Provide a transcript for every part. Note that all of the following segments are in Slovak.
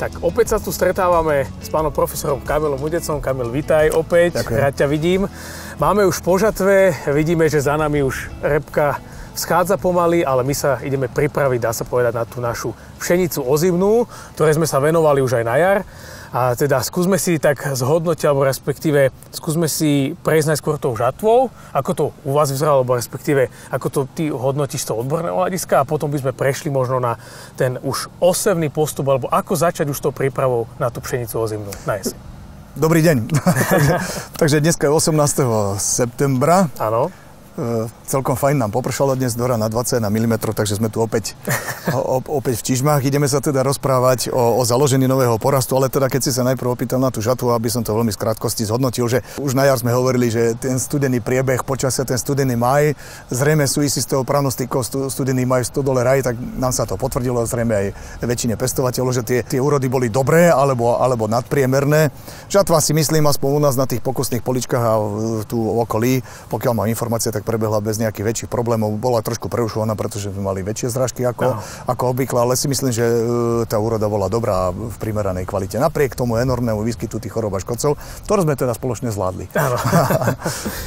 Tak opäť sa tu stretávame s pánom profesorom Kamilom Udecom. Kamil, vitaj opäť, Ďakujem. rád ťa vidím. Máme už po žatve, vidíme, že za nami už repka schádza pomaly, ale my sa ideme pripraviť, dá sa povedať, na tú našu pšenicu ozimnú, ktorej sme sa venovali už aj na jar. A teda skúsme si tak zhodnotiť, alebo respektíve skúsme si prejsť najskôr tou žatvou, ako to u vás vyzeralo, alebo respektíve ako to ty hodnotíš z toho odborného hľadiska, a potom by sme prešli možno na ten už osevný postup, alebo ako začať už tou prípravou na tú pšenicu ozimnú na jeseň. Dobrý deň. Takže dneska je 18. septembra. Áno. Celkom fajn nám popršalo dnes do rána 21 mm, takže sme tu opäť v čižmách. Ideme sa teda rozprávať o založení nového porastu, ale teda keď si sa najprv opýtal na tú žatvu, aby som to veľmi z krátkosti zhodnotil, že už na jar sme hovorili, že ten studený priebeh počasia, ten studený maj, zrejme súvisí s toho pranostikou studený maj v stodole Raj, tak nám sa to potvrdilo, zrejme aj väčšine pestovateľov, že tie úrody boli dobré alebo nadpriemerné. Žatva si myslím, aspoň u nás na tých pokusných poličkách a tu v okolí, pokiaľ mám informácie, tak prebehla bez nejakých väčších problémov. Bola trošku prerušovaná, pretože sme mali väčšie zrážky ako obvykle, ale si myslím, že tá úroda bola dobrá v primeranej kvalite. Napriek tomu enormnému výskytu tých chorôb a škodcov, ktoré sme teda spoločne zvládli. Áno.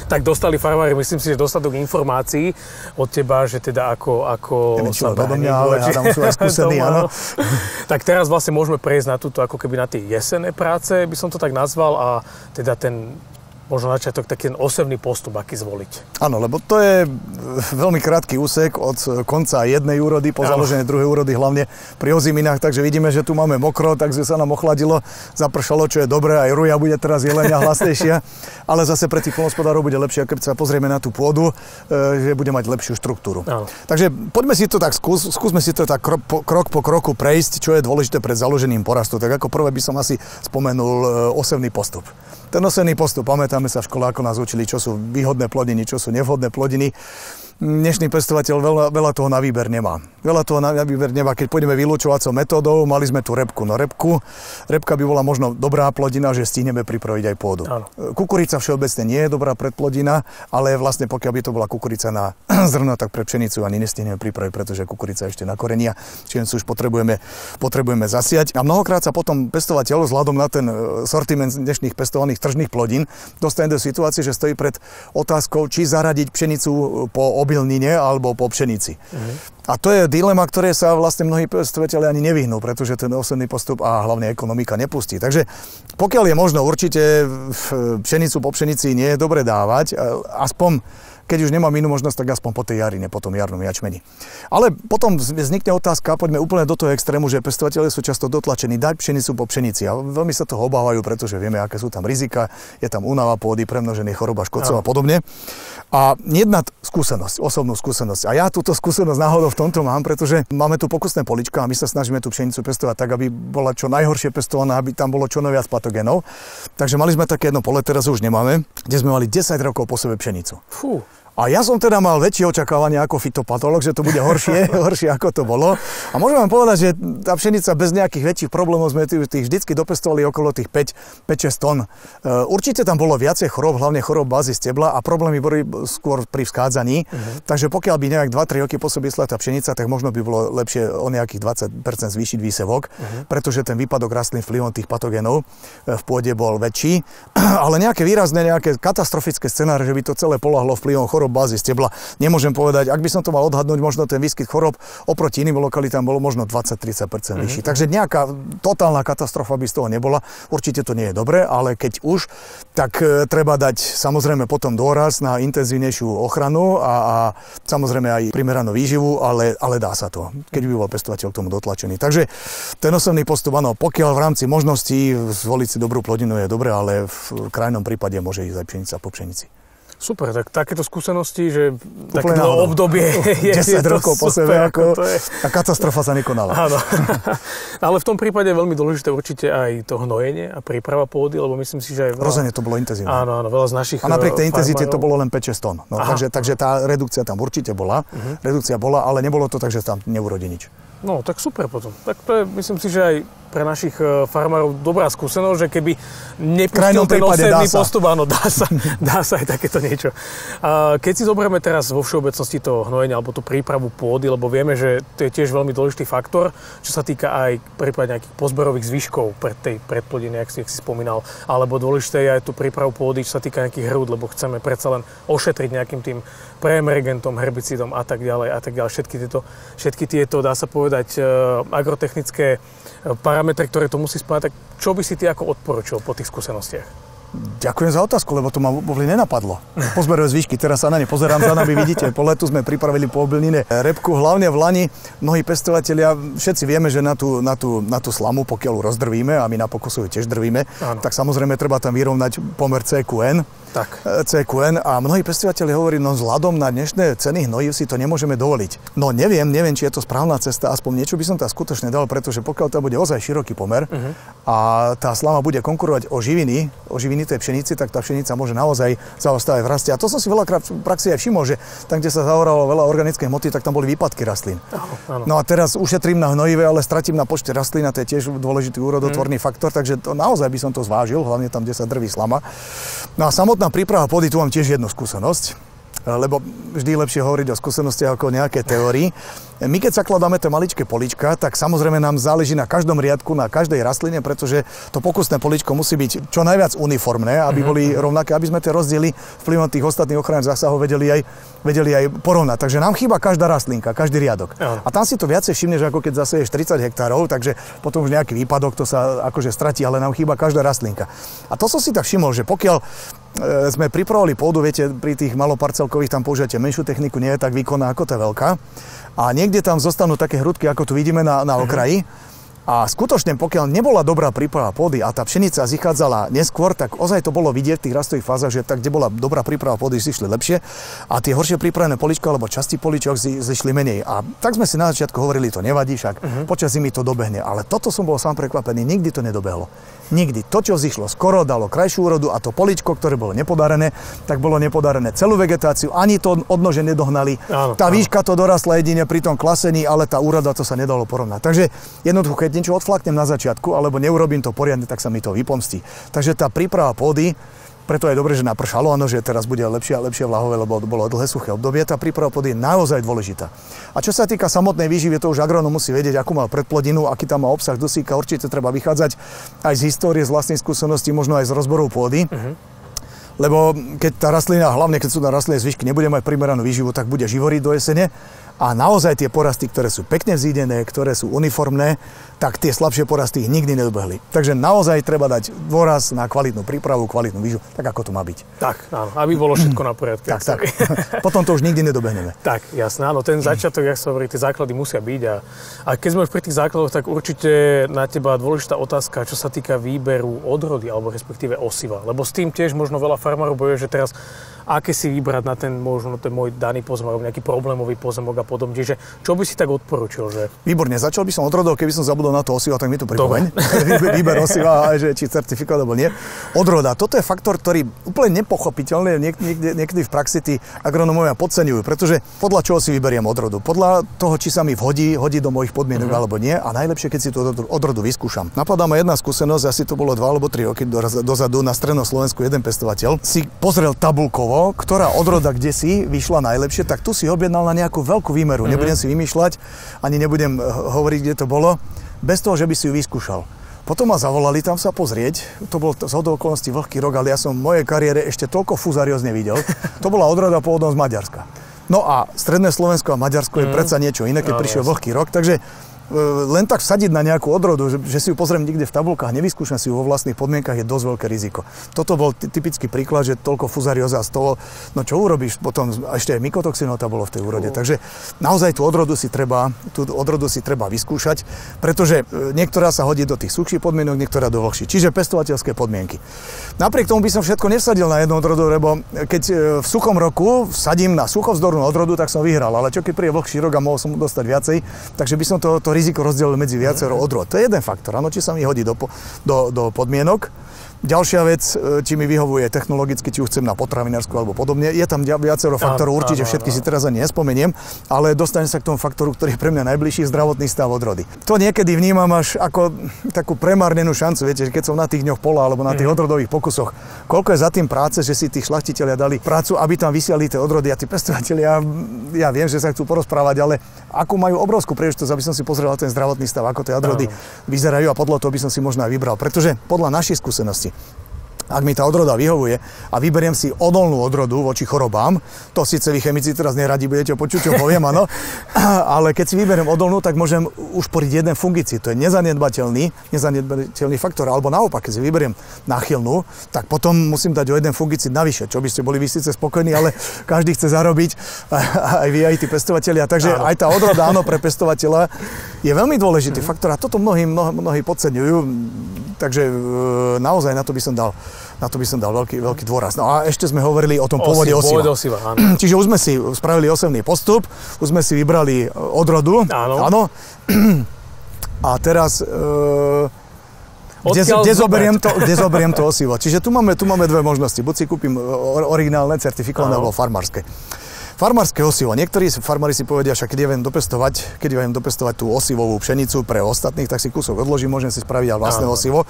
Tak dostali farmári, myslím si, že dostatok informácií od teba, že teda ako sa brániť. Ale hádam, sú aj skúsení, áno. Tak teraz vlastne môžeme prejsť na túto, ako keby na tie jesenné práce, by som to tak nazval, a teda ten možno začiatok taký ten osevný postup, aký zvoliť. Áno, lebo to je veľmi krátky úsek od konca jednej úrody po založenie druhej úrody, hlavne pri oziminách, takže vidíme, že tu máme mokro, takže sa nám ochladilo, zapršalo, čo je dobré, aj ruja bude teraz jelenia hlasnejšia, ale zase pre tých poľnohospodárov bude lepšie, keď sa pozrieme na tú pôdu, že bude mať lepšiu štruktúru. Áno. Takže poďme si to tak, skúsme si to tak krok po kroku prejsť, čo je dôležité pred založením porastu. Tak ako prvé by som asi spomenul osevný postup. Ten osevný postup, pamätáme sa v škole, ako nás učili, čo sú výhodné plodiny, čo sú nevhodné plodiny. Dnešný pestovateľ veľa toho na výber nemá. Keď pôjdeme vylúčovacou metódou, mali sme tu repku. No repka by bola možno dobrá plodina, že stihneme pripraviť aj pôdu. Áno. Kukurica všeobecne nie je dobrá predplodina, ale vlastne pokiaľ by to bola kukurica na zrno, tak pre pšenicu ani nestihneme pripraviť, pretože kukurica je ešte na korenia, čiže už potrebujeme zasiať. A mnohokrát sa potom pestovateľ vzhľadom na ten sortiment dnešných pestovaných tržných plodín dostane do situácie, že stojí pred otázkou, či zaradiť pšenicu po obilnine alebo po pšenici. A to je dilema, ktoré sa vlastne mnohí pestovateľi ani nevyhnú, pretože ten osevný postup a hlavne ekonomika nepustí. Takže pokiaľ je možno, určite pšenicu po pšenici nie je dobre dávať, aspoň keď už nemám inú možnosť, tak aspoň po tej jarine, po tom jarnom jačmeni. Ale potom vznikne otázka, poďme úplne do toho extrému, že pestovatelia sú často dotlačení dať pšenicu po pšenici. A veľmi sa toho obávajú, pretože vieme, aké sú tam rizika, je tam únava pôdy, premnoženie choroba škodcov a podobne. A jedna skúsenosť, osobnú skúsenosť. A ja túto skúsenosť náhodou v tomto mám, pretože máme tu pokusné polička a my sa snažíme tú pšenicu pestovať tak, aby bola čo najhoršie pestovaná, aby tam bolo čo najviac patogénov. Takže mali sme také jedno pole, teraz už nemáme, kde sme mali 10 rokov po sebe pšenicu. Fú. A ja som teda mal väčšie očakávania ako fytopatológ, že to bude horšie ako to bolo. A môžem vám povedať, že tá pšenica bez nejakých väčších problémov sme tých vždycky dopestovali okolo tých 5-6 tón. Určite tam bolo viacej chorób, hlavne chorób bázy stebla, a problémy boli skôr pri vskádzaní. Takže pokiaľ by nejak 2-3 roky po sebe tá pšenica, tak možno by bolo lepšie o nejakých 20% zvýšiť výsevok, pretože ten výpadok rastlín vplyvom tých patogénov v pôde bol väčší. Ale nejaké výrazné, nejaké katastrofické scenáre, že by to celé poľahlo vplyvom chorób bázy stebla, nemôžem povedať. Ak by som to mal odhadnúť, možno ten výskyt chorób oproti iným lokalitám bolo možno 20-30% vyšší. Takže nejaká totálna katastrofa by z toho nebola. Určite to nie je dobré, ale keď už, tak treba dať samozrejme potom dôraz na intenzívnejšiu ochranu a samozrejme aj primeranú výživu, ale dá sa to, keď by bol pestovateľ k tomu dotlačený. Takže ten osevný postup, áno, pokiaľ v rámci možností zvoliť si dobrú plodinu je dobré, ale v krajnom prípade môže ísť aj pšenica po pšenici. Super, tak takéto skúsenosti, že takéto obdobie je 10 rokov po sebe, ako a katastrofa sa nekonala. Áno. Ale v tom prípade je veľmi dôležité určite aj to hnojenie a príprava pôdy, lebo myslím si, že aj rozhodne to bolo intenzívne. Áno, veľa z našich a napriek tej intenzite to bolo len 5-6 tón. No, takže tá redukcia tam určite bola. Redukcia bola, ale nebolo to tak, že tam neurodí nič. No, tak super potom. Tak to je, myslím si, že aj pre našich farmárov dobrá skúsenosť, že keby nepustil ten osebný postup, áno, dá sa aj takéto niečo. Keď si zoberieme teraz vo všeobecnosti to hnojenie alebo tú prípravu pôdy, lebo vieme, že to je tiež veľmi dôležitý faktor, čo sa týka aj prípadne nejakých pozberových zvyškov pred tej predplodiny, jak si spomínal, alebo dôležité je aj tú prípravu pôdy, čo sa týka nejakých hrúd, lebo chceme predsa len ošetriť nejakým tým preemergentom, herbicidom a tak ďalej. Všetky tieto, dá sa povedať, agrotechnické parametre, ktoré to musí spájať, tak čo by si ty ako odporučil po tých skúsenostiach? Ďakujem za otázku, lebo to ma vôbec nenapadlo. Pozberové zvyšky, teraz sa na ne pozerám, za nami vidíte, po letu sme pripravili po obilnine repku, hlavne v lani. Mnohí pestovatelia, všetci vieme, že na tú slamu, pokiaľ ju rozdrvíme, a my na pokusu ju tiež drvíme, tak samozrejme treba tam vyrovnať pomer CQN. CQN a mnohí pestovatelia hovorí, no vzhľadom na dnešné ceny hnojív si to nemôžeme dovoliť. No neviem, či je to správna cesta, aspoň niečo by som tam skutočne dal, pretože pokiaľ tam bude ozaj široký pomer a tá slama bude konkurovať o živiny tej pšenici, tak tá pšenica môže naozaj zaostávať v raste. A to som si veľakrát v praxi aj všimol, že tam, kde sa zaoralo veľa organickej hmoty, tak tam boli výpadky rastlín. No a teraz ušetrím na hnojive, ale stratím na počte rastlín, a to je tiež dôležitý úrodotvorný faktor, takže to naozaj by som to zvážil, hlavne tam, kde sa drví slama. No a samotná príprava pôdy, tu mám tiež jednu skúsenosť, lebo vždy je lepšie hovoriť o skúsenostiach ako o nejaké teórii. My keď zakladáme tie maličké polička, tak samozrejme nám záleží na každom riadku, na každej rastline, pretože to pokusné poličko musí byť čo najviac uniformné, aby boli rovnaké, aby sme tie rozdiely vplyvom tých ostatných ochranných zásahov vedeli aj porovnať. Takže nám chýba každá rastlinka, každý riadok. A tam si to viacej všimneš, ako keď zaseješ 30 hektárov, takže potom už nejaký výpadok, to sa akože stratí, ale nám chýba každá rastlinka. A to som si tak všimol, že pokiaľ sme pripravovali pôdu, viete, pri tých maloparcelkových tam použijete menšiu techniku, nie je tak výkonná ako tá veľká. A niekde tam zostanú také hrudky, ako tu vidíme na okraji. A skutočne, pokiaľ nebola dobrá príprava pôdy a tá pšenica zichádzala neskôr, tak ozaj to bolo vidieť v tých rastových fázach, že tak, kde bola dobrá príprava pôdy, zišli lepšie a tie horšie pripravené polička alebo časti poličok zišli menej. A tak sme si na začiatku hovorili, to nevadí, však počas zimy to dobehne. Ale toto som bol sám prekvapený, nikdy to nedobehlo. Nikdy. To, čo zišlo skoro, dalo krajšiu úrodu a to poličko, ktoré bolo nepodarené, tak bolo nepodarené celú vegetáciu, ani to odnože nedohnali. Tá výška to dorastla jedine pri tom klasení, ale tá úroda to sa nedalo porovnať. Takže jednoducho, keď niečo odflaknem na začiatku, alebo neurobím to poriadne, tak sa mi to vypomstí. Takže tá príprava pôdy, preto je dobre, že napršalo, áno, že teraz bude lepšie a lepšie vlahové, lebo bolo dlhé suché obdobie. Tá príprava pôdy je naozaj dôležitá. A čo sa týka samotnej výživy, to už agronóm musí vedieť, akú má predplodinu, aký tam má obsah dusíka. Určite treba vychádzať aj z histórie, z vlastnej skúsenosti, možno aj z rozborov pôdy. Lebo keď tá rastlina, hlavne keď sú na rastlinné zvyšky, nebude mať primeranú výživu, tak bude živoriť do jesene. A naozaj tie porasty, ktoré sú pekne vzídené, ktoré sú uniformné, tak tie slabšie porasty ich nikdy nedobehli. Takže naozaj treba dať dôraz na kvalitnú prípravu, kvalitnú výživu, tak ako to má byť. Tak, áno, aby bolo všetko na poriadku. Tak. Potom to už nikdy nedobehneme. Tak, jasné, áno, ten začiatok, jak sa hovorí, tie základy musia byť. A keď sme už pri tých základoch, tak určite na teba dôležitá otázka, čo sa týka výberu odrody, alebo respektíve osiva. Lebo s tým tiež možno veľa farmárov bojuje, že teraz aké si vybrať na ten možno ten môj daný pozemok, nejaký problémový pozemok a podobne. Čiže čo by si tak odporučil, že? Výborne, začal by som odrodou, keby som zabudol na to osiva, tak mi to pripomeň. Výber osiva, že či certifikát alebo nie. Odroda, toto je faktor, ktorý úplne nepochopiteľne niekedy v praxi tí agronómovia podceňujú, pretože podľa čoho si vyberiem odrodu? Podľa toho, či sa mi hodí do mojich podmienok alebo nie, a najlepšie, keď si tú odrodu vyskúšam. Napadá ma jedna skúsenosť, asi to bolo 2 alebo 3 roky dozadu, na strednom Slovensku jeden pestovateľ si pozrel tabuľkovo, ktorá odroda kdesi vyšla najlepšie, tak tu si objednal na nejakú veľkú výmeru. Nebudem si vymýšľať, ani nebudem hovoriť, kde to bolo, bez toho, že by si ju vyskúšal. Potom ma zavolali tam sa pozrieť, to bol zhodou okolností vlhký rok, ale ja som v mojej kariére ešte toľko fúzarióz nevidel. To bola odroda pôvodom z Maďarska. No a stredné Slovensko a Maďarsko je predsa niečo iné, keď prišiel vlhký rok, takže len tak vsadiť na nejakú odrodu, že si ju pozriem niekde v tabuľkách, nevyskúšam si ju vo vlastných podmienkach, je dosť veľké riziko. Toto bol typický príklad, že toľko fuzarióza z toho, no čo urobíš, potom ešte aj mykotoxinota bolo v tej úrode. Takže naozaj tú odrodu si treba vyskúšať, pretože niektorá sa hodí do tých suchších podmienok, niektorá do vlhších. Čiže pestovateľské podmienky. Napriek tomu by som všetko nevsadil na jednu odrodu, lebo keď v suchom roku vsadím na suchovzdornú odrodu, tak som vyhral, ale čo keď príde vlhší rok a mohol som dostať viacej, takže by som to riziko rozdelil medzi viacero odrod. To je jeden faktor, áno, či sa mi hodí do podmienok. Ďalšia vec, či mi vyhovuje technologicky, či už chcem na potravinársku alebo podobne. Je tam viacero faktorov, určite všetky si teraz ani nespomeniem, ale dostanem sa k tomu faktoru, ktorý je pre mňa najbližší, zdravotný stav odrody. To niekedy vnímam až ako takú premárnenú šancu, viete, že keď som na tých dňoch pola alebo na tých odrodových pokusoch, koľko je za tým práce, že si tí šľachtitelia dali prácu, aby tam vysiali tie odrody a tí pestovatelia, ja viem, že sa chcú porozprávať, ale akú majú obrovskú príležitosť, aby som si pozrel ten zdravotný stav, ako tie odrody vyzerajú a podľa toho by som si možno aj vybral, pretože podľa našej skúsenosti, ak mi tá odroda vyhovuje a vyberiem si odolnú odrodu voči chorobám, to síce vy chemici teraz neradi budete počuť, čo poviem, áno, ale keď si vyberiem odolnú, tak môžem ušporiť jeden fungicid. To je nezanedbateľný faktor. Alebo naopak, keď si vyberiem náchylnú, tak potom musím dať o jeden fungicid navyše, čo by ste boli vy síce spokojní, ale každý chce zarobiť, aj vy, aj tí pestovatelia. Takže aj tá odroda, áno, pre pestovateľa je veľmi dôležitý faktor a toto mnohí podceňujú. Takže naozaj na to by som dal veľký dôraz. No a ešte sme hovorili o tom pôvode osiva. Áno. Čiže už sme si spravili osevný postup, už sme si vybrali odrodu. Áno. A teraz kde zoberiem to osivo? Čiže tu máme dve možnosti. Buď si kúpim originálne, certifikované, alebo farmárske. Farmárske osivo. Niektorí farmári si povedia, však keď ja viem dopestovať tú osivovú pšenicu pre ostatných, tak si kúsok odložím, môžem si spraviť aj vlastné osivo.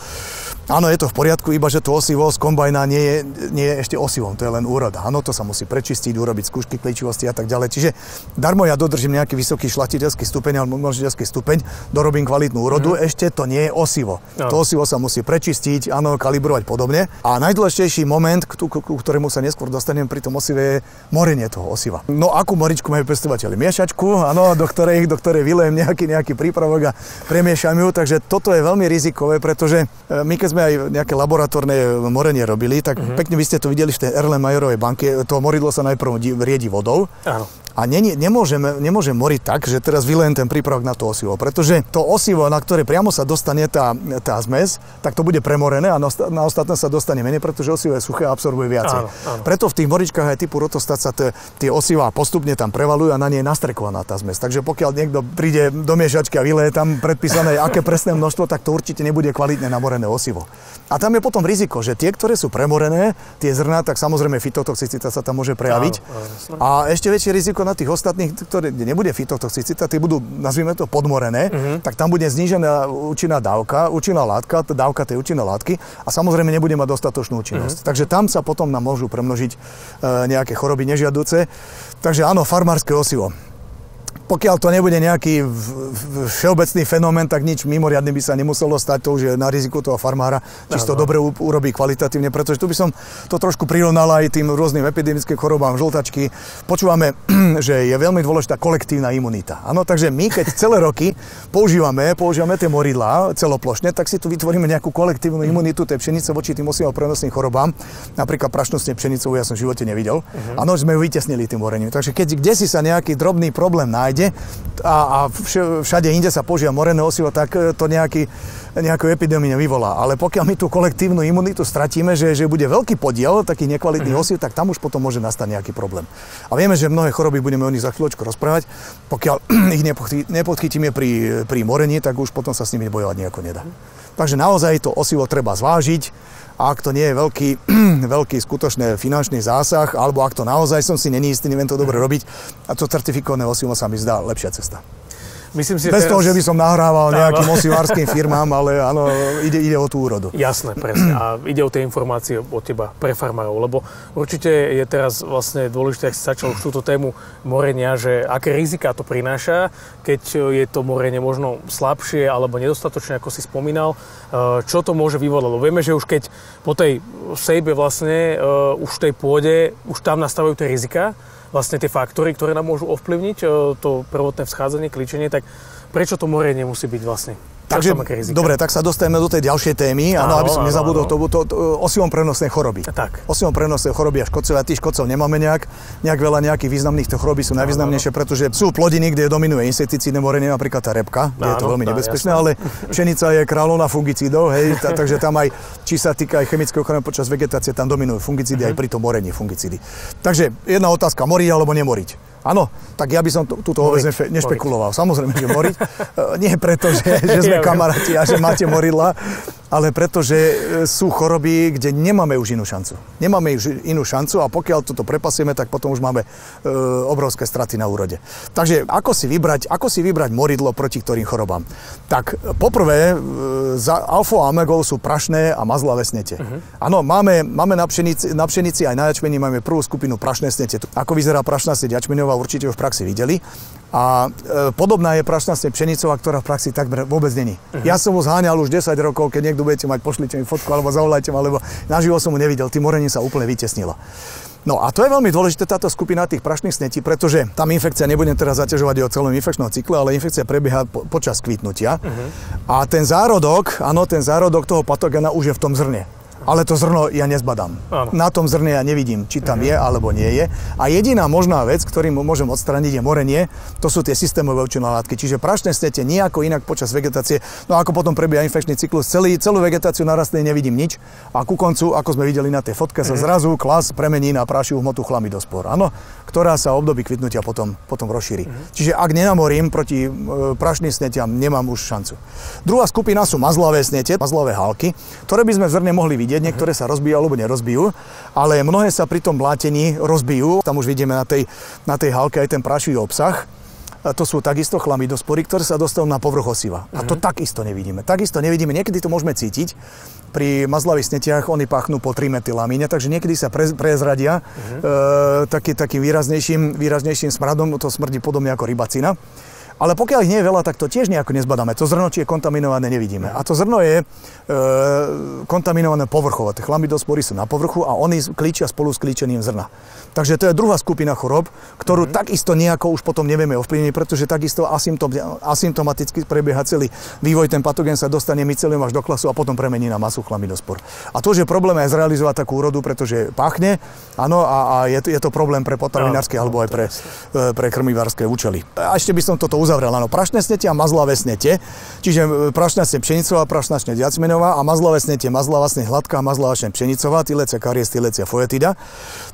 Áno, je to v poriadku, iba že to osivo z kombajna nie je ešte osivom, to je len úroda. Áno, to sa musí prečistiť, urobiť skúšky klíčivosti a tak ďalej. Čiže darmo ja dodržím nejaký vysoký šľachtiteľský stupeň alebo množiteľský stupeň, dorobím kvalitnú úrodu, ešte to nie je osivo. To osivo sa musí prečistiť, áno, kalibrovať podobne. A najdôležitejší moment, ku ktorému sa neskôr dostanem pri tom osive, je morenie toho osiva. No akú moričku majú pestovateľi? Miešačku, áno, do ktorej vylejem nejaký prípravok a premiešam ju, takže toto je veľmi rizikové, pretože my keď sme aj nejaké laboratórne morenie robili, tak pekne by ste to videli v tej Erlenmeyerovej banke, to moridlo sa najprv riedi vodou. Áno. A nemôžem moriť tak, že teraz vylejem ten prípravok na to osivo, pretože to osivo, na ktoré priamo sa dostane tá zmes, tak to bude premorené a na ostatné sa dostane menej, pretože osivo je suché a absorbuje viacej. Áno. Preto v tých moričkách aj typu rotostat sa tie osivá postupne tam prevalujú a na nej je nastrekovaná tá zmes. Takže pokiaľ niekto príde do miešačky a vyleje tam predpísané aké presné množstvo, tak to určite nebude kvalitne namorené osivo. A tam je potom riziko, že tie, ktoré sú premorené, tie zrná, tak samozrejme fytotoxicita sa tam môže prejaviť. Áno. A ešte väčšie riziko na tých ostatných, kde nebude fytotoxicita, tie budú, nazvime to, podmorené, tak tam bude znížená účinná dávka, účinná látka, dávka tej účinnej látky a samozrejme nebude mať dostatočnú účinnosť. Takže tam sa potom nám môžu premnožiť nejaké choroby nežiaduce. Takže áno, farmárske osivo. Pokiaľ to nebude nejaký všeobecný fenomén, tak nič mimoriadne by sa nemuselo stať, to už je na riziku toho farmára, či to dobre urobí kvalitatívne, pretože tu by som to trošku prirovnal aj tým rôznym epidemickým chorobám, žltačky. Počúvame, že je veľmi dôležitá kolektívna imunita. Áno, takže my, keď celé roky používame tie moridlá celoplošne, tak si tu vytvoríme nejakú kolektívnu imunitu tej pšenice voči tým osivom prenosným chorobám. Napríklad prašnostne pšenicovú ja som v živote nevidel. Áno, sme ju vytiesnili tým morením. Takže keď kdesi sa nejaký drobný problém nájde a všade inde sa používa morené osivo, tak to nejakú epidémiu nevyvolá. Ale pokiaľ my tú kolektívnu imunitu stratíme, že bude veľký podiel takých nekvalitných osív, tak tam už potom môže nastať nejaký problém. A vieme, že mnohé choroby budeme o nich za chvíľočku rozprávať. Pokiaľ ich nepodchytíme pri morení, tak už potom sa s nimi bojovať nejako nedá. Takže naozaj to osivo treba zvážiť. A ak to nie je veľký skutočný finančný zásah, alebo ak to naozaj som si neistý, neviem to dobre robiť, a to certifikované osivo sa mi zdá lepšia cesta. Myslím si, bez toho, že by som nahrával nejakým osivárskym firmám, ale áno, ide o tú úrodu. Jasné, presne. A ide o tie informácie od teba pre farmárov, lebo určite je teraz vlastne dôležité, ak si začal už túto tému morenia, že aké riziká to prináša, keď je to morenie možno slabšie alebo nedostatočné, ako si spomínal, čo to môže vyvolať. Lebo vieme, že už keď po tej sejbe vlastne už v tej pôde, už tam nastavujú tie rizika, vlastne tie faktory, ktoré nám môžu ovplyvniť to prvotné vzchádzanie, klíčenie, tak prečo to morenie musí byť vlastne? Takže, dobre, tak sa dostaneme do tej ďalšej témy, aby som nezabudol to osivom prenosnej choroby. Tak. Osivom prenosnej choroby a škodcovia, tých škodcov nemáme nejak veľa nejakých významných, tie choroby sú najvýznamnejšie, pretože sú plodiny, kde dominuje insekticídne morenie, napríklad tá repka, kde je to veľmi nebezpečné, ale pšenica je kráľovná fungicídov, hej, takže tam aj, či sa týka aj chemického ochrany počas vegetácie, tam dominujú fungicídy aj pri tom morení fungicídy. Takže jedna otázka, moriť alebo nemoriť? Áno, tak ja by som túto vôbec nešpekuloval. Samozrejme, že moriť. Nie preto, že sme kamaráti a že máte moridla, ale pretože sú choroby, kde nemáme už inú šancu. Nemáme už inú šancu a pokiaľ toto prepasieme, tak potom už máme obrovské straty na úrode. Takže ako si vybrať moridlo proti ktorým chorobám? Tak poprvé, alfou a omegou sú prašné a mazlavé snete. Áno, máme na pšenici aj na jačmeni máme prvú skupinu prašné snete. Ako vyzerá prašná sneť jačmeňová, určite už v praxi videli. A podobná je prašná sneť pšenicová, ktorá v praxi takmer vôbec není. Ja som ho zháňal už 10 rokov, keď niekto budete mať, pošlite mi fotku, alebo zavolajte ma, alebo naživo som ho nevidel, tým morením sa úplne vytesnilo. No a to je veľmi dôležité, táto skupina tých prašných snetí, pretože tam infekcia, nebudem teraz zaťažovať o celom infekčnom cykle, ale infekcia prebieha počas kvitnutia. A ten zárodok toho patogéna už je v tom zrne. Ale to zrno ja nezbadám. Áno. Na tom zrne ja nevidím, či tam je alebo nie je. A jediná možná vec, ktorým môžem odstrániť, je morenie. To sú tie systémové účinné látky. Čiže prašné snete nejako inak počas vegetácie. No ako potom prebieha infekčný cyklus, celú vegetáciu na rastline nevidím nič. A ku koncu, ako sme videli na tej fotke, sa zrazu klas premení na prášivú hmotu chlamidospor. Áno, ktorá sa v období kvitnutia potom rozšíri. Čiže ak nenamorím proti prašným snetiam, nemám už šancu. Druhá skupina sú mazlavé snete, mazlavé hálky, ktoré by sme v zrne mohli vidieť. Niektoré sa rozbijú alebo nerozbijú, ale mnohé sa pri tom blátení rozbijú. Tam už vidíme na tej hálke aj ten prášivý obsah. To sú takisto chlamidospory, ktoré sa dostanú na povrch osiva. A to takisto nevidíme. Niekedy to môžeme cítiť. Pri mazlavých snetiach oni pachnú po trimetylamíne, takže niekedy sa prezradia takým výraznejším smradom. To smrdí podobne ako rybacina. Ale pokiaľ ich nie je veľa, tak to tiež nejako nezbadáme. To zrno, či je kontaminované, nevidíme. A to zrno je kontaminované povrchovo. Tie chlamidospory sú na povrchu a oni klíčia spolu s klíčením zrna. Takže to je druhá skupina chorób, ktorú takisto nejako už potom nevieme ovplyvniť, pretože takisto asymptomaticky prebieha celý vývoj. Ten patogén sa dostane mycelium až do klasu a potom premení na masu chlamidospor. A to, že je problém aj zrealizovať takú úrodu, pretože páchne, áno, a je to problém pre potravinárske alebo aj pre krmivárske účely. A ešte by som toto uzavrel. Áno, prašné snete a mazlavé snete, čiže prašná sneť pšenicová, prašná sneť jacmeňová a mazlavé snete, mazlavá sneť hladká, mazlavá sneť pšenicová, Tillecia caries, Tillecia foetida.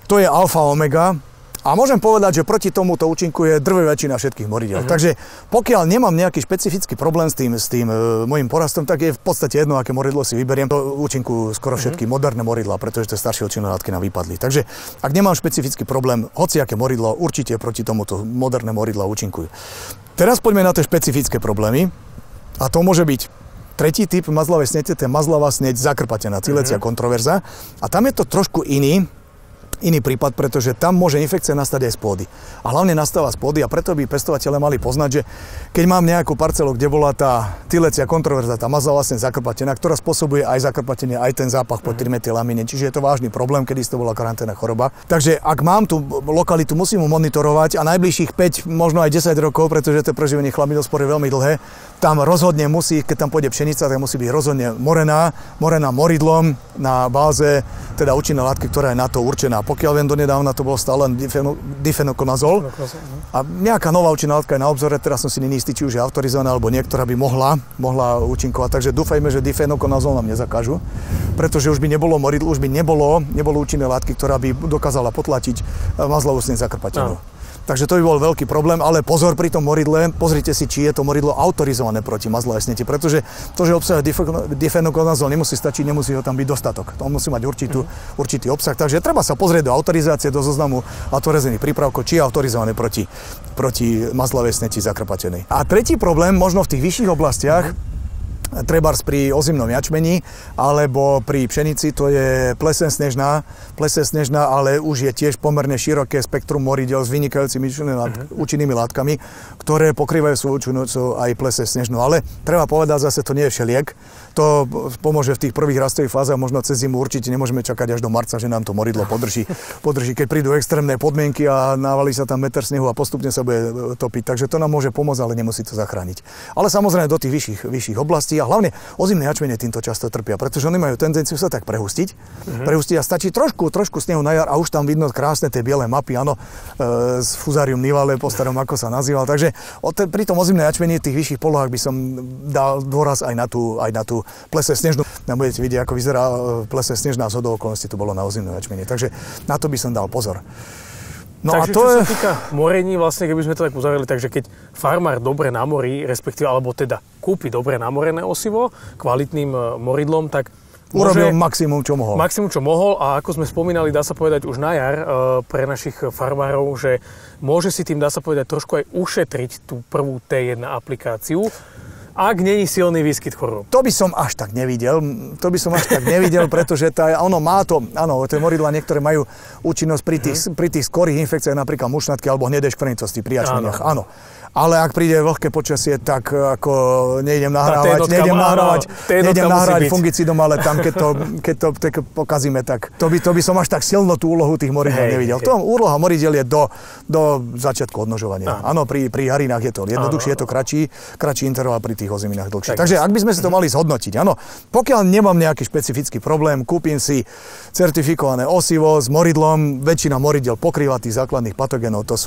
To je alfa omega. A môžem povedať, že proti tomuto účinkuje drvivá väčšina všetkých moridiel. Takže pokiaľ nemám nejaký špecifický problém s tým môjim porastom, tak je v podstate jedno, aké moridlo si vyberiem. To účinkujú skoro všetky moderné moridlá, pretože tie staršie účinné látky nám vypadli. Takže ak nemám špecifický problém, hociaké moridlo, určite proti tomuto moderné moridlá účinkujú. Teraz poďme na tie špecifické problémy. A to môže byť tretí typ mazlavej snete, to je mazlavá sneť zakrpatená, Tillecia controversa. A tam je to trošku iný prípad, pretože tam môže infekcia nastať aj z pôdy. A hlavne nastáva z pôdy a preto by pestovateľe mali poznať, že keď mám nejakú parcelu, kde bola tá Tillecia controversa, tá mazlavá sneť zakrpatená, ktorá spôsobuje aj zakrpatenie, aj ten zápach po trimetylamíne, čiže je to vážny problém, kedy to bola karanténna choroba. Takže ak mám tú lokalitu, musím ju monitorovať a najbližších 5, možno aj 10 rokov, pretože to preživenie chlamidospor je veľmi dlhé, tam rozhodne musí, keď tam pôjde pšenica, tak musí byť rozhodne morená moridlom na báze teda účinnej látky, ktorá je na to určená. Pokiaľ viem, donedávna to bolo stále difenokonazol. A nejaká nová účinná látka je na obzore, teraz som si není istý, či už je autorizovaná, alebo niektorá by mohla účinkovať. Takže dúfajme, že difenokonazol nám nezakážu, pretože už by nebolo moridlo, už by nebolo účinné látky, ktorá by dokázala potlačiť mazlavú sneť zakrpatenú. Takže to by bol veľký problém, ale pozor pri tom moridle, pozrite si, či je to moridlo autorizované proti mazlavej sneti, pretože to, že obsahuje difenokonazol, nemusí stačiť, nemusí ho tam byť dostatok. To musí mať určitý obsah, takže treba sa pozrieť do autorizácie, do zoznamu autorizovaných prípravkov, či je autorizované proti mazlavej sneti zakrpatenej. A tretí problém, možno v tých vyšších oblastiach, trebárs pri ozimnom jačmeni alebo pri pšenici, to je pleseň snežná, ale už je tiež pomerne široké spektrum moridiel s vynikajúcimi účinnými látkami, ktoré pokrývajú svoju účinnosť aj pleseň snežnú. Ale treba povedať, zase to nie je všeliek. To pomôže v tých prvých rastových fázach, možno cez zimu určite nemôžeme čakať až do marca, že nám to moridlo podrží. Keď prídu extrémne podmienky a navalí sa tam meter snehu a postupne sa bude topiť. Takže to nám môže pomôcť, ale nemusí to zachrániť. Ale samozrejme do tých vyšších oblastí a hlavne ozimné jačmene týmto často trpia, pretože oni majú tendenciu sa tak prehustiť a stačí trošku snehu na jar a už tam vidno krásne tie biele mapy, áno, z Fusarium nivale po starom, ako sa nazýval. Takže pri tom ozimné jačmeni tých vyšších polohách by som dal dôraz aj na tú pleseň snežnú. Budete vidieť, ako vyzerá pleseň snežná, zhodou okolností to bolo na ozimnom jačmeni. Takže na to by som dal pozor. No takže čo sa týka morení, vlastne keby sme to tak uzavreli, takže keď farmár dobre namorí, respektíve, alebo teda kúpi dobre namorené osivo kvalitným moridlom, tak urobil maximum, čo mohol. Maximum, čo mohol a ako sme spomínali, dá sa povedať už na jar pre našich farmárov, že môže si tým, dá sa povedať, trošku aj ušetriť tú prvú T1 aplikáciu, ak není silný výskyt chorôb. To by som až tak nevidel, pretože ono má to, áno, tie moridlá niektoré majú účinnosť pri tých skorých infekciách, napríklad mušnatky alebo hnedej škvrnicosti pri jačmeniach, áno. Ale ak príde vlhké počasie, tak ako nejdem nahrávať fungicidom, ale tam, keď to pokazíme, tak to by som až tak silno tú úlohu tých moridel nevidel. To úloha moridel je do začiatku odnožovania. Áno, pri harinách je to jednoduchšie, je to kratší interval, pri tých oziminách dlhšie. Takže ak by sme si to mali zhodnotiť, áno, pokiaľ nemám nejaký špecifický problém, kúpim si certifikované osivo s moridlom, väčšina moridel pokrýva tých základných patogénov, to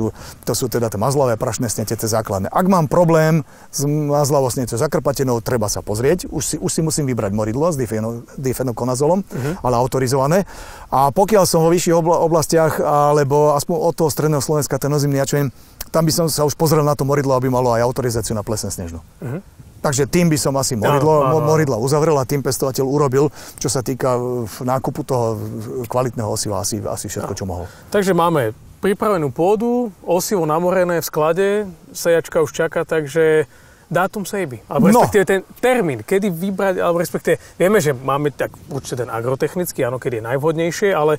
sú teda tie mazlavé, prašné snetece základné. Ak mám problém s mazlavou snetecou zakrpatenou, treba sa pozrieť, už si musím vybrať moridlo s difenokonazolom, ale autorizované. A pokiaľ som vo vyšších oblastiach, alebo aspoň od toho stredného Slovenska, ten ozimný jačmeň, tam by som sa už pozrel na to moridlo, aby malo aj autorizáciu na plesen snežnú. Takže tým by som asi moridla uzavrel a tým pestovateľ urobil, čo sa týka nákupu toho kvalitného osiva, asi všetko, čo mohol. Takže máme pripravenú pôdu, osivo namorené v sklade, sejačka už čaká, takže dátum sejby. Alebo respektíve ten termín, kedy vybrať, alebo respektíve vieme, že máme tak určite ten agrotechnický, áno, keď je najvhodnejšie, ale...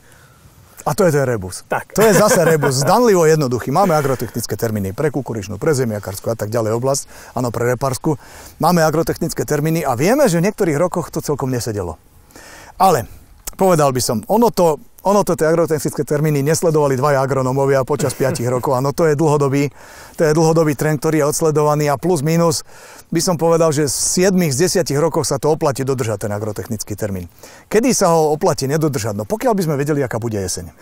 A to je ten rebus. Tak. To je zase rebus, zdanlivo jednoduchý. Máme agrotechnické termíny pre kukuričnú, pre zemiakarskú a tak ďalej oblasť, áno, pre repársku. Máme agrotechnické termíny a vieme, že v niektorých rokoch to celkom nesedelo. Ale povedal by som, ono to tie agrotechnické termíny nesledovali dvaja agronómovia počas 5 rokov. Áno, to je dlhodobý trend, ktorý je odsledovaný a plus minus by som povedal, že z 7 z 10 rokov sa to oplatí dodržať ten agrotechnický termín. Kedy sa ho oplatí nedodržať? No pokiaľ by sme vedeli, aká bude jeseň.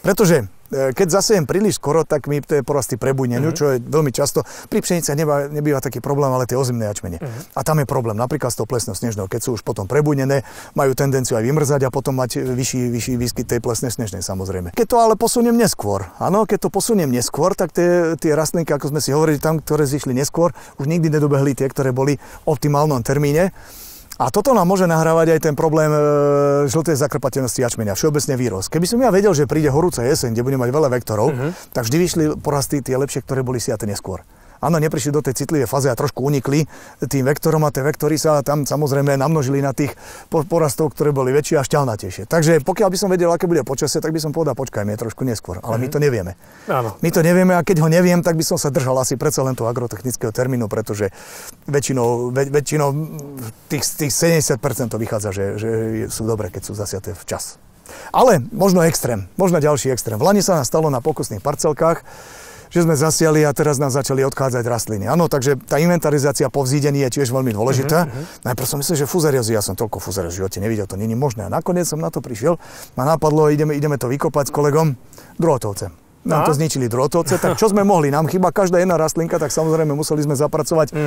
Pretože keď zasejem príliš skoro, tak mi tie porasty prebujnenú, čo je veľmi často. Pri pšenici nebýva taký problém, ale tie ozimné jačmene. A tam je problém, napríklad s tou plesnou snežnou. Keď sú už potom prebujnené, majú tendenciu aj vymrzať a potom mať vyšší výskyt tej plesnej snežnej, samozrejme. Keď to ale posuniem neskôr, tak tie rastlinky, ako sme si hovorili, tam, ktoré zišli neskôr, už nikdy nedobehli tie, ktoré boli v optimálnom termíne. A toto nám môže nahrávať aj ten problém žltej zakrpatenosti jačmeňa, všeobecne výrost. Keby som ja vedel, že príde horúca jeseň, kde budem mať veľa vektorov, tak vždy vyšli porasty tie lepšie, ktoré boli siate neskôr. Áno, neprišli do tej citlivej fáze a trošku unikli tým vektorom a tie vektory sa tam samozrejme namnožili na tých porastov, ktoré boli väčšie a šťavnatejšie. Takže pokiaľ by som vedel, aké bude počasie, tak by som povedal, počkajme trošku neskôr, ale my to nevieme. Áno. My to nevieme a keď ho neviem, tak by som sa držal asi predsa len toho agrotechnického termínu, pretože väčšinou tých 70% vychádza, že sú dobré, keď sú zasiaté včas. Ale možno ďalší extrém. V lani sa nám stalo na pokusných parcelkách, že sme zasiali a teraz nás začali odchádzať rastliny. Áno, takže tá inventarizácia po vzídení je tiež veľmi dôležitá. Najprv som myslel, že fuzariózy, ja som toľko fuzarióz v živote nevidel, to nie je možné. A nakoniec som na to prišiel, ma napadlo, ideme to vykopať s kolegom, druhotovce. Nám to zničili druhotovce, tak čo sme mohli? Nám chýba každá jedna rastlinka, tak samozrejme museli sme zapracovať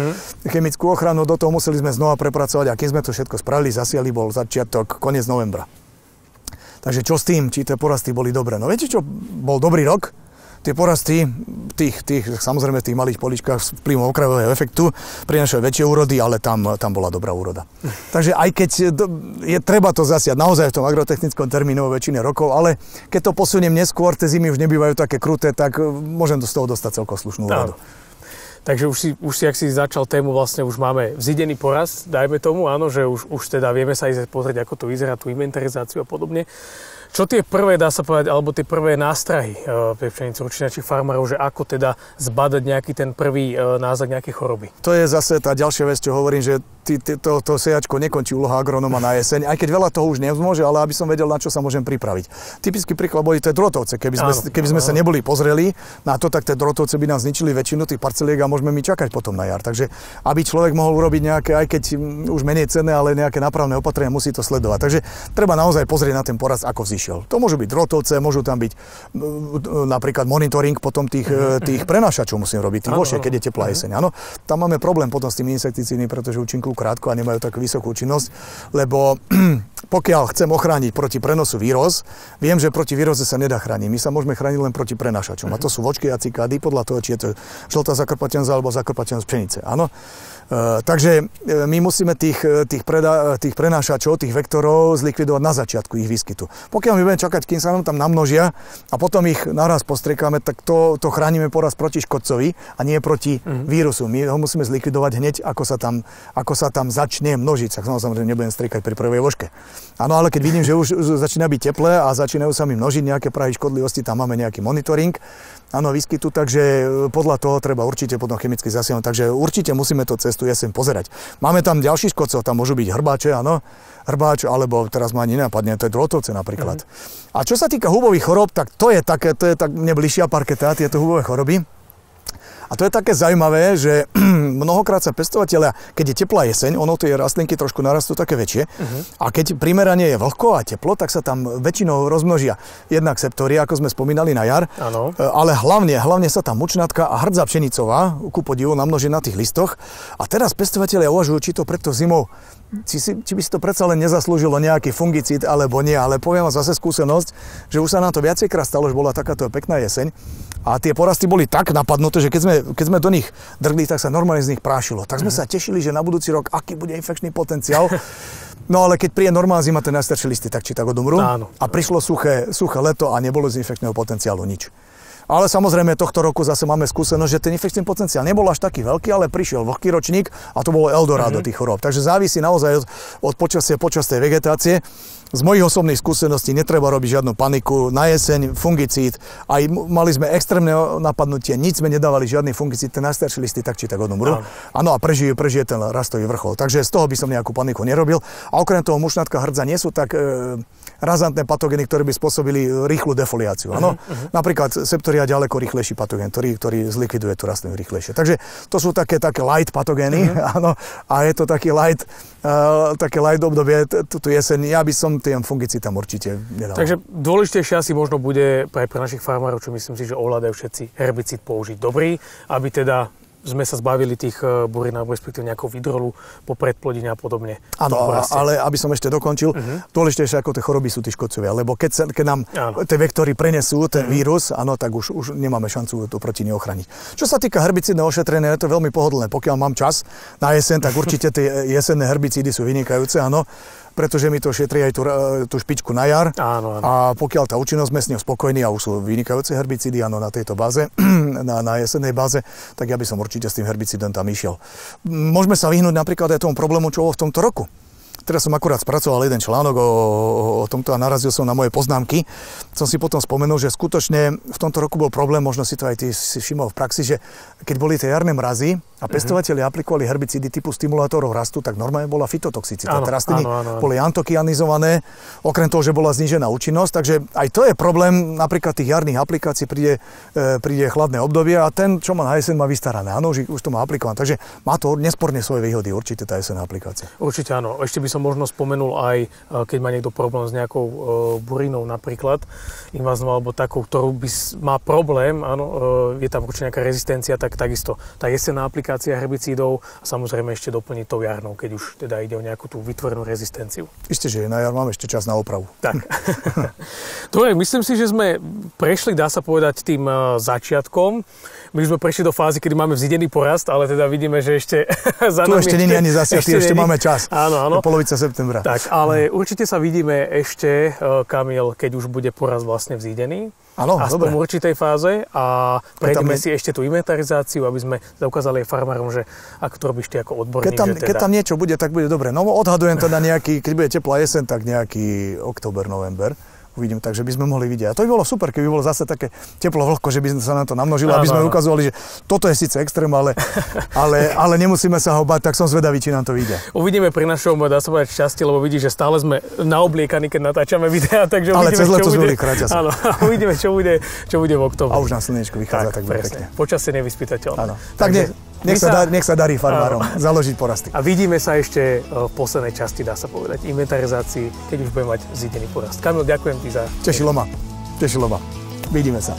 chemickú ochranu, do toho museli sme znova prepracovať a keď sme to všetko spravili, zasiali, bol začiatok, koniec novembra. Takže čo s tým? Či tie porasty boli dobré? No viete čo, bol dobrý rok. Tie porasty, samozrejme v tých malých poličkách s vplyvom okrajového efektu prinášajú väčšie úrody, ale tam bola dobrá úroda. Takže aj keď treba to zasiať naozaj v tom agrotechnickom termínu väčšine rokov, ale keď to posuniem neskôr, tie zimy už nebývajú také kruté, tak môžem z toho dostať celkom slušnú úrodu. Takže už si, ak si začal tému, vlastne už máme vzídený porast, dajme tomu, áno, že už teda vieme sa ísť pozrieť, ako to vyzerá, tú inventarizáciu a podobne. Čo tie prvé, dá sa povedať, alebo tie prvé nástrahy pre pšenicu ručniacich farmárov, že ako teda zbadať nejaký ten prvý náznak nejakej choroby? To je zase tá ďalšia vec, čo hovorím, že to sejačko nekončí úloha agronóma na jeseň, aj keď veľa toho už nemôže, ale aby som vedel, na čo sa môžem pripraviť. Typický príklad boli tie druhotovce. Keby sme sa neboli pozreli na to, tak tie druhotovce by nám zničili väčšinu tých parceliek a môžeme my čakať potom na jar. Takže aby človek mohol urobiť nejaké, aj keď už menej cenné, ale nejaké nápravné opatrenia, musí to sledovať. Takže treba naozaj pozrieť na ten porast, ako vzýšiel. To môžu byť druhotovce, môžu tam byť napríklad monitoring potom tých prenášačov musím robiť, tých vošiek, keď je teplá jeseň. Áno, tam máme problém potom s tými insekticídmi, pretože účinkujú krátko a nemajú takú vysokú účinnosť, lebo pokiaľ chcem ochrániť proti prenosu víroz, viem, že proti víroze sa nedá chrániť. My sa môžeme chrániť len proti prenášačom. A to sú vočky a cikády, podľa toho, či je to žltá zakrpatenza alebo zakrpatenza z pšenice. Áno? Takže my musíme tých prenášačov, tých vektorov zlikvidovať na začiatku ich výskytu. Pokiaľ my budeme čakať, kým sa nám tam namnožia a potom ich naraz postriekame, tak to chránime poraz proti škodcovi a nie proti vírusu. My ho musíme zlikvidovať hneď, ako sa tam začne množiť. Samozrejme nebudem striekať pri prvej vožke. Áno, ale keď vidím, že už začína byť teplé a začínajú sa mi množiť nejaké prahy škodlivosti, tam máme nejaký monitoring, áno, výskytu, takže podľa toho treba určite potom chemicky zasiahnuť. Takže určite musíme to cestu jeseň pozerať. Máme tam ďalší škodcov, tam môžu byť hrbáče, áno, hrbáč, alebo teraz ma ani nenapadne, to je drôtovce napríklad. A čo sa týka hubových chorób, tak to je tak mne bližšia parketa, tieto hubové choroby. A to je také zaujímavé, že mnohokrát sa pestovatelia, keď je teplá jeseň, ono tie rastlinky trošku narastú také väčšie, a keď primerane je vlhko a teplo, tak sa tam väčšinou rozmnožia jednak septória, ako sme spomínali na jar, ale hlavne sa tam mučnatka a hrdza pšenicová, ku podivu, namnoží na tých listoch. A teraz pestovatelia uvažujú, či to preto zimou, či by si to predsa len nezaslúžilo nejaký fungicid alebo nie, ale poviem vám zase skúsenosť, že už sa nám to viacejkrát stalo, že bola takáto pekná jeseň a tie porasty boli tak napadnuté, že keď sme do nich drgli, tak sa normálne z nich prášilo. Tak sme sa tešili, že na budúci rok aký bude infekčný potenciál. No ale keď príde normálna zima, tie najstaršie listy tak či tak odumrú. A prišlo suché leto a nebolo z infekčného potenciálu nič. Ale samozrejme tohto roku zase máme skúsenosť, že ten infekčný potenciál nebol až taký veľký, ale prišiel vlhký ročník a to bolo Eldorado tých chorób. Takže závisí naozaj od počas tej vegetácie. Z mojich osobných skúseností netreba robiť žiadnu paniku. Na jeseň fungicíd, aj mali sme extrémne napadnutie, nič sme nedávali žiadny fungicíd, ten najstaršie listy tak či tak odumrú. Áno, a prežije ten rastový vrchol. Takže z toho by som nejakú paniku nerobil. A okrem toho mušnatka, hrdza nie sú tak razantné patogény, ktoré by spôsobili rýchlu defoliáciu. Áno? Napríklad septória ďaleko rýchlejší patogén, ktorý zlikviduje tú rastlinu rýchlejšie. Takže to sú také light patogény, áno, a je to také light obdobie, tú jeseň. Ja by som ten fungicid tam určite nedal. Takže dôležitejšie asi možno bude pre našich farmárov, čo myslím si, že ovládajú všetci, herbicid použiť dobrý, aby teda sme sa zbavili tých burín, alebo respektíve nejakou vidrolu po predplodine a podobne. Áno, ale aby som ešte dokončil, dôležitejšie ako tie choroby sú tí škodcovia, lebo keď nám tie vektory prenesú ten vírus, áno, tak už nemáme šancu to proti nej ochraniť. Čo sa týka herbicidného ošetrenia, je to veľmi pohodlné. Pokiaľ mám čas na jeseň, tak určite tie jesenné herbicídy sú vynikajúce, áno, pretože mi to šetrí aj tú špičku na jar. Áno. A pokiaľ tá účinnosť, sme s ňou spokojní a už sú vynikajúce herbicídy, áno, na tejto báze, na jesennej báze, tak ja by som určite s tým herbicidom tam išiel. Môžeme sa vyhnúť napríklad aj tomu problému, čo bolo v tomto roku. Teraz som akurát spracoval jeden článok o tomto a narazil som na moje poznámky. Som si potom spomenul, že skutočne v tomto roku bol problém, možno si to aj ty si všimol v praxi, že keď boli tie jarné mrazy a pestovatelia aplikovali herbicídy typu stimulátorov rastu, tak normálne bola fytotoxicita. Tie rastliny boli antokyanizované, okrem toho, že bola znížená účinnosť, takže aj to je problém napríklad tých jarných aplikácií, príde chladné obdobie a ten, čo má na jeseň, má vystarané. Áno, už to má aplikované. Takže má to nesporne svoje výhody, určite tá jesenná aplikácia. Určite áno. Ešte by som možno spomenul aj, keď má niekto problém s nejakou burinou napríklad, inváznou alebo takou, ktorú má problém, áno, je tam určite nejaká rezistencia, tak takisto tá jesenná aplikácia herbicídov a samozrejme ešte doplniť tou jarnou, keď už teda ide o nejakú tú vytvorenú rezistenciu. Isté, že na jar máme ešte čas na opravu. Tak. Dobre, myslím si, že sme prešli, dá sa povedať, tým začiatkom. My sme prešli do fázy, kedy máme vzídený porast, ale teda vidíme, že ešte za nami... Tu ešte nie je ani zasiatý, ešte máme čas. Áno. Polovica septembra. Tak, ale určite sa vidíme ešte, Kamil, keď už bude porast vlastne vzídený. Áno, aspoň v určitej fáze a prejdeme si ešte tú inventarizáciu, aby sme ukázali aj farmárom, že ako to robíš ty ako odborník. Keď tam niečo bude, tak bude dobre. No odhadujem teda nejaký, keď bude teplá jeseň, tak nejaký október, november. Uvidím, takže by sme mohli vidieť. A to by bolo super, keby bolo zase také teplo vlhko, že by sa nám to namnožilo, aby sme ukazovali, že toto je síce extrém, ale nemusíme sa ho bať, tak som zvedavý, či nám to vyjde. Uvidíme pri našom, dá sa povedať, šťastie, lebo vidíš, že stále sme naobliekaní, keď natáčame videá, takže ale uvidíme, cez leto zvolí kráťa sa. Áno, uvidíme, čo bude v októbri. A už na slnečko vychádza tak pekne. Počasie nevyspytateľné. Áno. Tak nech sa darí farmárom založiť porasty. A vidíme sa ešte v poslednej časti, dá sa povedať, inventarizácii, keď už budeme mať zídený porast. Kamil, ďakujem ti za... Tešilo ma. Vidíme sa.